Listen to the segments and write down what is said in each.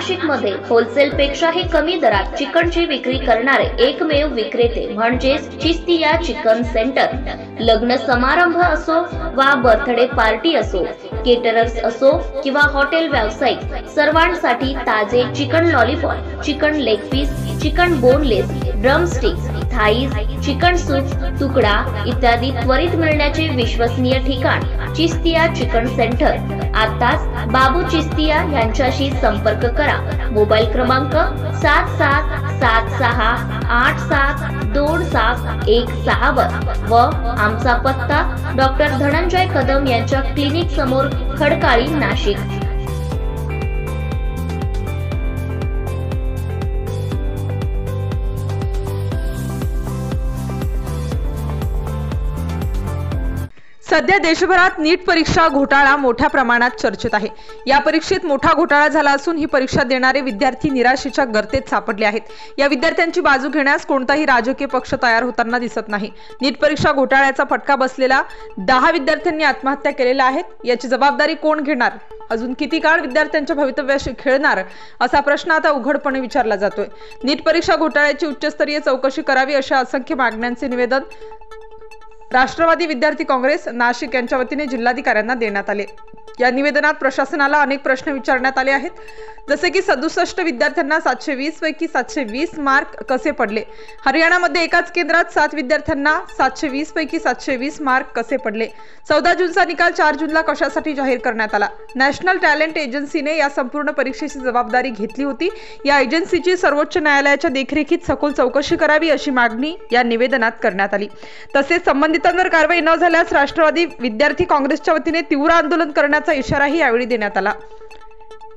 नाशिकमध्ये होलसेलपेक्षाही कमी दरात चिकनची विक्री करणारे एकमेव विक्रेते म्हणजेच चिस्तिया चिकन सेंटर। लग्न समारंभ असो वा बर्थडे पार्टी असो, केटरर्स असो किंवा हॉटेल व्यावसायिक सर्वांसाठी ताजे chicken lollipop, chicken leg piece, chicken boneless, drumsticks, thighs, chicken soup, तुकडा इत्यादी त्वरित मिळण्याचे विश्वसनीय ठिकाण चिस्तिया चिकन सेंटर। आताच बाबू चिस्तिया यांच्याशी संपर्क करा। मोबाईल क्रमांक 7776872716 व आमचा पत्ता डॉक्टर धनंजय कदम यांच्या क्लिनिक समोर, खडकाळी, नाशिक। सध्या देशभरात नीट परीक्षा घोटाळा मोठ्या प्रमाणात चर्चेत आहे। या परीक्षेत मोठा घोटाळा झाला असून ही परीक्षा देणारे विद्यार्थी निराशेच्या गर्तेत सापडले आहेत। या विद्यार्थ्यांची बाजू घेण्यास कोणताही राजकीय पक्ष तयार होताना दिसत नाही। नीट परीक्षा घोटाळ्याचा फटका बसलेला 10 विद्यार्थ्यांनी आत्महत्या केलेल्या आहेत। याची जबाबदारी कोण घेणार? अजून किती काळ विद्यार्थ्यांच्या भवितव्याशी खेळणार असा प्रश्न आता उघडपणे विचारला जातोय। नीट परीक्षा घोटाळ्याची उच्चस्तरीय चौकशी करावी अशा असंख्य मागण्यांचे निवेदन राष्ट्रवादी विद्यार्थी काँग्रेस नाशिक यांच्या वतीने जिल्हाधिकाऱ्यांना देण्यात आले। या निवेदनात प्रशासनाला अनेक प्रश्न विचारण्यात आले आहेत, जसे की 67 विद्यार्थ्यांना 720 पैकी 720 मार्क कसे पडले? हरियाणामध्ये एकाच केंद्रात 7 विद्यार्थ्यांना 720 पैकी 720 मार्क कसे पडले? 14 जूनचा निकाल 4 जूनला कशासाठी जाहीर करण्यात आला? नॅशनल टॅलेंट एजन्सीने या संपूर्ण परीक्षेची जबाबदारी घेतली होती। या एजन्सीची सर्वोच्च न्यायालयाच्या देखरेखीत सखोल चौकशी करावी अशी मागणी या निवेदनात करण्यात आली। तसेच संबंधितांवर कारवाई न झाल्यास राष्ट्रवादी विद्यार्थी काँग्रेसच्या वतीने तीव्र आंदोलन करण्याचा इशाराही यावेळी देण्यात आला।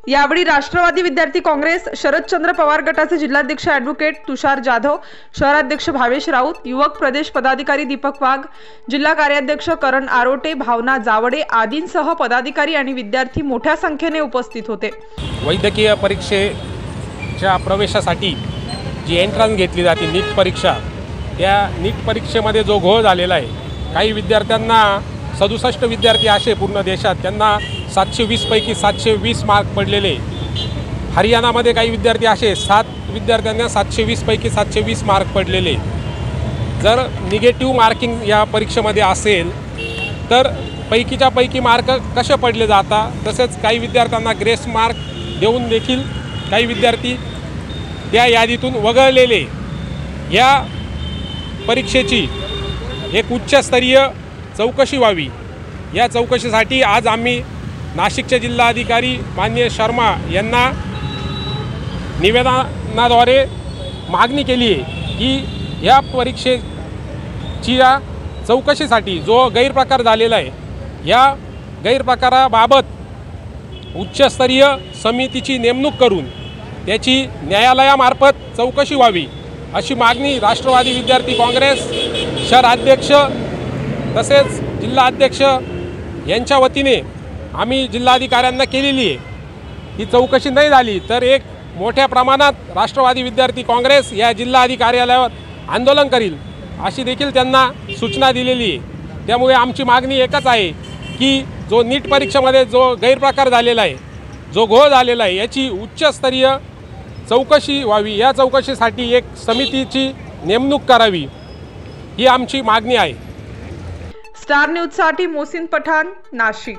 यावेळी राष्ट्रवादी विद्यार्थी काँग्रेस शरदचंद्र पवार गटाचे जिल्हाध्यक्ष ॲडव्होकेट तुषार जाधव, शहराध्यक्ष भावेश राऊत, युवक प्रदेश पदाधिकारी दीपक वाघ, जिल्हा कार्याध्यक्ष करण आरोटे, भावना जावडे आदींसह पदाधिकारी आणि विद्यार्थी मोठ्या संख्येने उपस्थित होते। वैद्यकीय परीक्षेच्या प्रवेशासाठी जी एंट्रन्स घेतली जाते नीट परीक्षा, त्या नीट परीक्षेमध्ये जो घोळ झालेला आहे, काही विद्यार्थ्यांना 67 विद्यार्थी असे पूर्ण देशात त्यांना 720 पैकी 720 मार्क पडलेले। हरियाणामध्ये काही विद्यार्थी असे 7 विद्यार्थ्यांना 720 पैकी 720 मार्क पडलेले। जर निगेटिव्ह मार्किंग या परीक्षेमध्ये असेल तर पैकीच्या पैकी मार्क कसे पडले जातात? तसेच काही विद्यार्थ्यांना ग्रेस मार्क देऊन देखील काही विद्यार्थी त्या यादीतून वगळलेले। या परीक्षेची एक उच्चस्तरीय चौकशी व्हावी। या चौकशीसाठी आज आम्ही नाशिकचे जिल्हाधिकारी माननीय शर्मा यांना निवेदनाद्वारे मागणी केली आहे की या परीक्षेची चौकशीसाठी जो गैरप्रकार झालेला आहे, या गैरप्रकाराबाबत उच्चस्तरीय समितीची नेमणूक करून त्याची न्यायालयामार्फत चौकशी व्हावी अशी मागणी राष्ट्रवादी विद्यार्थी काँग्रेस शहराध्यक्ष तसेच जिल्हाध्यक्ष यांच्या वतीने आम्ही जिल्हाधिकाऱ्यांना केलेली आहे। ही चौकशी नाही झाली तर एक मोठ्या प्रमाणात राष्ट्रवादी विद्यार्थी काँग्रेस या जिल्हाधिकारी कार्यालयावर आंदोलन करील अशी देखील त्यांना सूचना दिलेली आहे। त्यामुळे आमची मागणी एकच आहे की जो नीट परीक्षेमध्ये जो गैरप्रकार झालेला आहे, जो घोळ झालेला आहे, याची उच्चस्तरीय चौकशी व्हावी। या चौकशीसाठी एक समितीची नेमणूक करावी ही आमची मागणी आहे। स्टार न्यूज साठी मोहसिन पठाण, नाशिक।